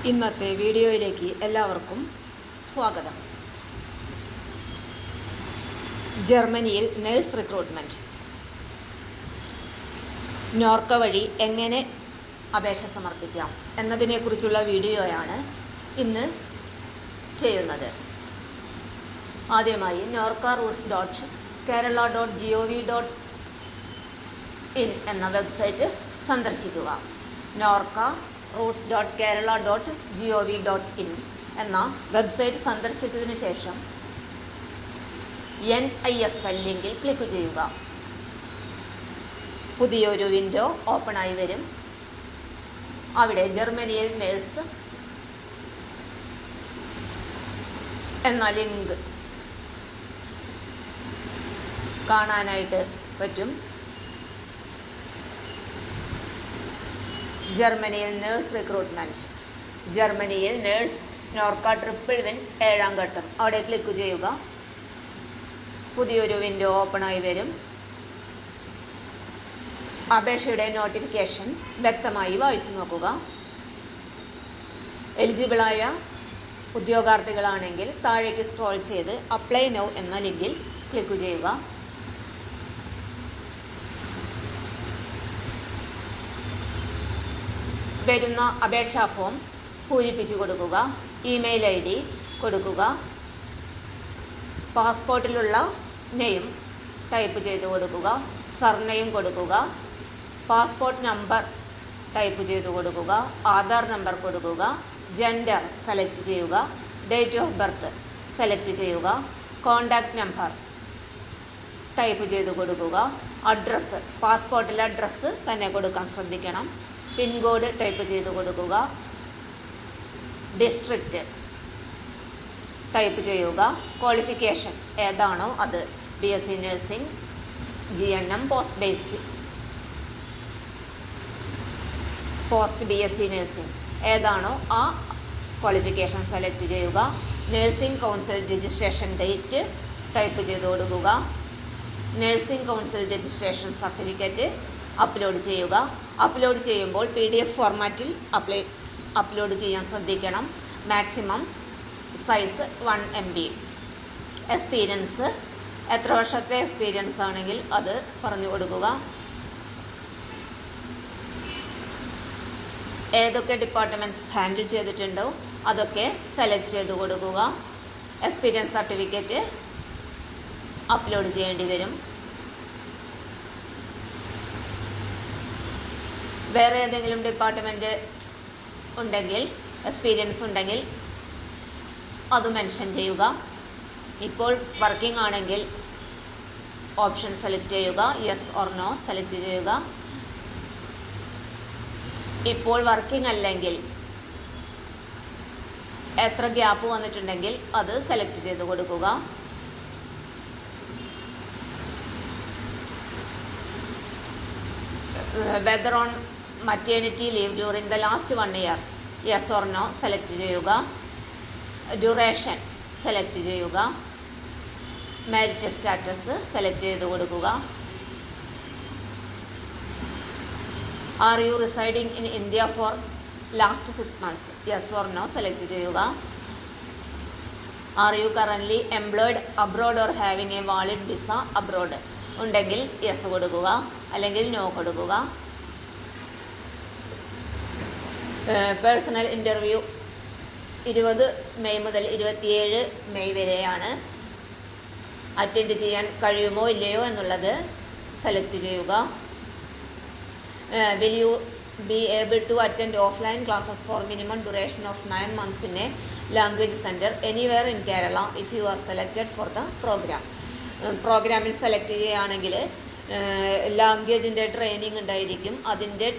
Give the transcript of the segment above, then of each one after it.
ഇന്നത്തെ വീഡിയോയിലേക്ക് എല്ലാവർക്കും സ്വാഗതം. ജർമ്മനിയിൽ നഴ്സ് റിക്രൂട്ട്മെൻറ്റ്. നോർക്ക വഴി എങ്ങനെ അപേക്ഷ സമർപ്പിക്കാം എന്നതിനെക്കുറിച്ചുള്ള വീഡിയോയാണ് ഇന്ന് ചെയ്യുന്നത്. ആദ്യമായി norca.roots.kerala.gov.in എന്ന വെബ്സൈറ്റ് സന്ദർശിക്കുക. norca.roots.kerala.gov.in എന്ന വെബ്സൈറ്റ് സന്ദർശിച്ചതിന് ശേഷം NIFL ലിങ്കിൽ ക്ലിക്ക് ചെയ്യുക. പുതിയൊരു വിൻഡോ ഓപ്പൺ ആയി വരും. അവിടെ ജർമ്മനിയിൽ നഴ്സ് എന്ന ലിങ്ക് കാണാനായിട്ട് പറ്റും. ജർമ്മനിയിൽ നഴ്സ് റിക്രൂട്ട്മെൻറ്റ്. ജർമ്മനിയിൽ നഴ്സ് നോർക്ക ട്രിപ്പിൾ വിൻ 7ാം ഘട്ടം. അവിടെ ക്ലിക്ക് ചെയ്യുക. പുതിയൊരു വിൻഡോ ഓപ്പൺ ആയി വരും. അപേക്ഷയുടെ നോട്ടിഫിക്കേഷൻ വ്യക്തമായി വായിച്ചു നോക്കുക. എലിജിബിളായ ഉദ്യോഗാർത്ഥികളാണെങ്കിൽ താഴേക്ക് സ്ക്രോൾ ചെയ്ത് അപ്ലൈ നൗ എന്ന ലിങ്കിൽ ക്ലിക്ക് ചെയ്യുക. വരുന്ന അപേക്ഷാ ഫോം പൂരിപ്പിച്ചു കൊടുക്കുക. ഇമെയിൽ ID കൊടുക്കുക. പാസ്പോർട്ടിലുള്ള നെയിം ടൈപ്പ് ചെയ്ത് കൊടുക്കുക. സർനെയിം കൊടുക്കുക. പാസ്പോർട്ട് നമ്പർ ടൈപ്പ് ചെയ്ത് കൊടുക്കുക. ആധാർ നമ്പർ കൊടുക്കുക. ജെൻഡർ സെലക്ട് ചെയ്യുക. ഡേറ്റ് ഓഫ് ബർത്ത് സെലക്ട് ചെയ്യുക. കോണ്ടാക്റ്റ് നമ്പർ ടൈപ്പ് ചെയ്ത് കൊടുക്കുക. അഡ്രസ്സ്, പാസ്പോർട്ടിലെ അഡ്രസ്സ് തന്നെ കൊടുക്കാൻ ശ്രദ്ധിക്കണം. പിൻകോഡ് ടൈപ്പ് ചെയ്ത് കൊടുക്കുക. ഡിസ്ട്രിക്റ്റ് ടൈപ്പ് ചെയ്യുക. ക്വാളിഫിക്കേഷൻ ഏതാണോ അത്, BSc nursing, GNM, post BSc nursing ഏതാണോ ആ ക്വാളിഫിക്കേഷൻ സെലക്ട് ചെയ്യുക. Nursing council registration date type ചെയ്ത് കൊടുക്കുക. Nursing council registration certificate upload ചെയ്യുക. അപ്ലോഡ് ചെയ്യുമ്പോൾ PDF ഫോർമാറ്റിൽ അപ്ലോഡ് ചെയ്യാൻ ശ്രദ്ധിക്കണം. Maximum size 1 MB. എക്സ്പീരിയൻസ് എത്ര വർഷത്തെ എക്സ്പീരിയൻസ് ആണെങ്കിൽ അത് പറഞ്ഞു കൊടുക്കുക. ഏതൊക്കെ ഡിപ്പാർട്ട്മെൻറ്റ്സ് ഹാൻഡിൽ ചെയ്തിട്ടുണ്ടോ അതൊക്കെ സെലക്ട് ചെയ്ത് കൊടുക്കുക. എക്സ്പീരിയൻസ് സർട്ടിഫിക്കറ്റ് അപ്ലോഡ് ചെയ്യേണ്ടി വരും. വേറെ ഏതെങ്കിലും ഡിപ്പാർട്ട്മെൻറ്റ് ഉണ്ടെങ്കിൽ, എക്സ്പീരിയൻസ് ഉണ്ടെങ്കിൽ അത് മെൻഷൻ ചെയ്യുക. ഇപ്പോൾ വർക്കിംഗ് ആണെങ്കിൽ ഓപ്ഷൻ സെലക്ട് ചെയ്യുക. യെസ് ഓർ നോ സെലക്ട് ചെയ്യുക. ഇപ്പോൾ വർക്കിംഗ് അല്ലെങ്കിൽ എത്ര ഗ്യാപ്പ് വന്നിട്ടുണ്ടെങ്കിൽ അത് സെലക്ട് ചെയ്ത് കൊടുക്കുക. Whether on maternity leave during the last 1 year, yes or no select ചെയ്യുക. ഡ്യൂറേഷൻ സെലക്ട് ചെയ്യുക. മാരിറ്റൽ സ്റ്റാറ്റസ് സെലക്ട് ചെയ്ത് കൊടുക്കുക. Are you residing in India for last 6 months, yes or no select ചെയ്യുക. Are you currently employed abroad or having a valid visa abroad ഉണ്ടെങ്കിൽ yes കൊടുക്കുക, അല്ലെങ്കിൽ no കൊടുക്കുക. Personal interview 20 May മുതൽ 27 May വരെയാണ്. Attend ചെയ്യാൻ കഴിയുമോ ഇല്ലയോ എന്നുള്ളത് സെലക്ട് ചെയ്യുക. Will you be able to attend offline classes for minimum duration of 9 months in a language centre anywhere in Kerala if you are selected for the programme. പ്രോഗ്രാമിൽ select ചെയ്യുകയാണെങ്കിൽ ലാംഗ്വേജിൻ്റെ ട്രെയിനിങ് ഉണ്ടായിരിക്കും. അതിൻ്റെ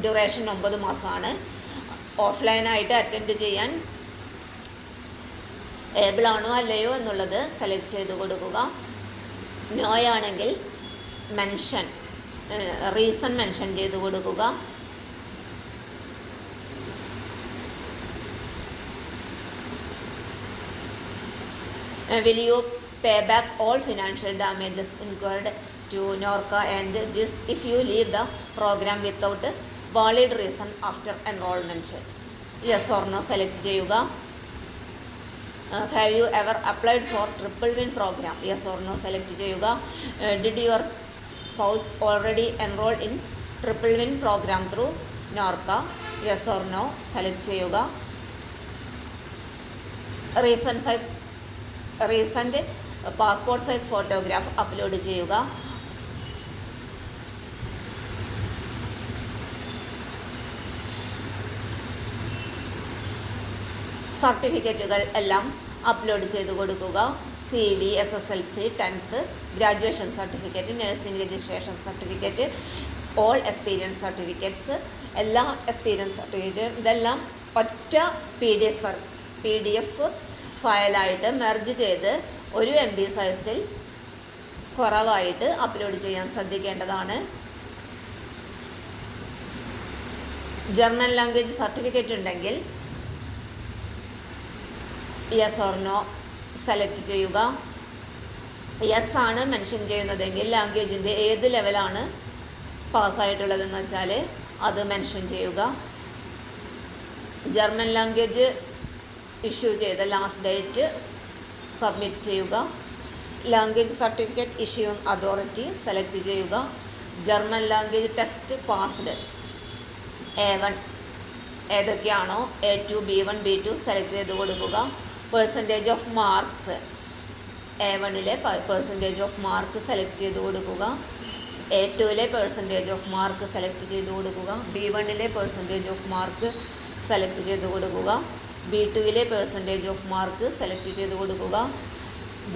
ഡ്യൂറേഷൻ 9 മാസമാണ്. ഓഫ്ലൈനായിട്ട് അറ്റൻഡ് ചെയ്യാൻ able ആണോ അല്ലയോ എന്നുള്ളത് സെലക്ട് ചെയ്ത് കൊടുക്കുക. നോയാണെങ്കിൽ മെൻഷൻ റീസൺ മെൻഷൻ ചെയ്ത് കൊടുക്കുക. Will you pay back all financial damages incurred to Norca and GIS if you leave the program without valid reason after enrollment. Yes or no select ചെയ്യുക. Have you ever applied for triple win programme? Yes or no select ചെയ്യുക. Did your spouse already enrol in triple win programme through NORKA? Yes or no select ചെയ്യുക. Recent passport size photograph upload ചെയ്യുക. സർട്ടിഫിക്കറ്റുകൾ എല്ലാം upload ചെയ്ത് കൊടുക്കുക. CV, SSLC, 10th, graduation certificate, nursing registration certificate, all experience certificates, എല്ലാ experience certificate ഇതെല്ലാം ഒറ്റ PDF ഫയലായിട്ട് merge ചെയ്ത് 1 MB സൈസിൽ കുറവായിട്ട് അപ്ലോഡ് ചെയ്യാൻ ശ്രദ്ധിക്കേണ്ടതാണ്. ജർമ്മൻ ലാംഗ്വേജ് സർട്ടിഫിക്കറ്റ് ഉണ്ടെങ്കിൽ യെസ് ഓർ നോ സെലക്ട് ചെയ്യുക. യെസ് ആണ് മെൻഷൻ ചെയ്യുന്നതെങ്കിൽ ലാംഗ്വേജിൻ്റെ ഏത് ലെവലാണ് പാസ്സായിട്ടുള്ളതെന്ന് വെച്ചാൽ അത് മെൻഷൻ ചെയ്യുക. ജർമ്മൻ ലാംഗ്വേജ് ഇഷ്യൂ ചെയ്ത ലാസ്റ്റ് ഡേറ്റ് സബ്മിറ്റ് ചെയ്യുക. Language certificate issuing authority select ചെയ്യുക. German language test passed A1 ഏതൊക്കെയാണോ A2, B1, B2 സെലക്ട് ചെയ്ത് കൊടുക്കുക. പെർസെൻറ്റേജ് ഓഫ് മാർക്സ് A1ലെ പെർസെൻറ്റേജ് ഓഫ് മാർക്ക് സെലക്ട് ചെയ്ത് കൊടുക്കുക. A2ലെ പെർസെൻറ്റേജ് ഓഫ് മാർക്ക് സെലക്ട് ചെയ്ത് കൊടുക്കുക. B1ലെ പെർസെൻറ്റേജ് ഓഫ് മാർക്ക് സെലക്ട് ചെയ്ത് കൊടുക്കുക. B2ലെ പെർസെൻറ്റേജ് ഓഫ് മാർക്ക് സെലക്ട് ചെയ്ത് കൊടുക്കുക.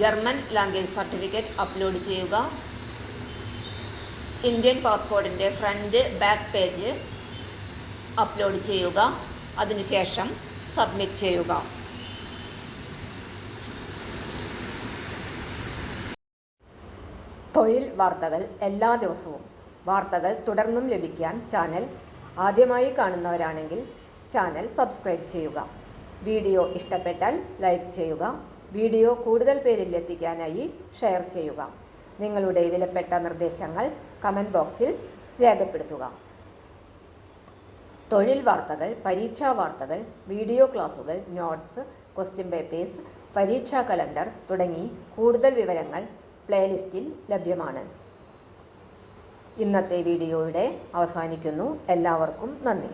ജർമ്മൻ ലാംഗ്വേജ് സർട്ടിഫിക്കറ്റ് അപ്ലോഡ് ചെയ്യുക. ഇന്ത്യൻ പാസ്പോർട്ടിൻ്റെ ഫ്രണ്ട് ബാക്ക് പേജ് അപ്ലോഡ് ചെയ്യുക. അതിനുശേഷം സബ്മിറ്റ് ചെയ്യുക. തൊഴിൽ വാർത്തകൾ എല്ലാ ദിവസവും വാർത്തകൾ തുടർന്നും ലഭിക്കാൻ ചാനൽ ആദ്യമായി കാണുന്നവരാണെങ്കിൽ ചാനൽ സബ്സ്ക്രൈബ് ചെയ്യുക. വീഡിയോ ഇഷ്ടപ്പെട്ടാൽ ലൈക്ക് ചെയ്യുക. വീഡിയോ കൂടുതൽ പേരിൽ എത്തിക്കാനായി ഷെയർ ചെയ്യുക. നിങ്ങളുടെ വിലപ്പെട്ട നിർദ്ദേശങ്ങൾ കമൻറ്റ് ബോക്സിൽ രേഖപ്പെടുത്തുക. തൊഴിൽ വാർത്തകൾ, പരീക്ഷാ വാർത്തകൾ, വീഡിയോ ക്ലാസുകൾ, നോട്ട്സ്, ക്വസ്റ്റ്യൻ പേപ്പേഴ്സ്, പരീക്ഷാ കലണ്ടർ തുടങ്ങി കൂടുതൽ വിവരങ്ങൾ പ്ലേലിസ്റ്റിൽ ലഭ്യമാണ്. ഇന്നത്തെ വീഡിയോ ഇവിടെ അവസാനിക്കുന്നു. എല്ലാവർക്കും നന്ദി.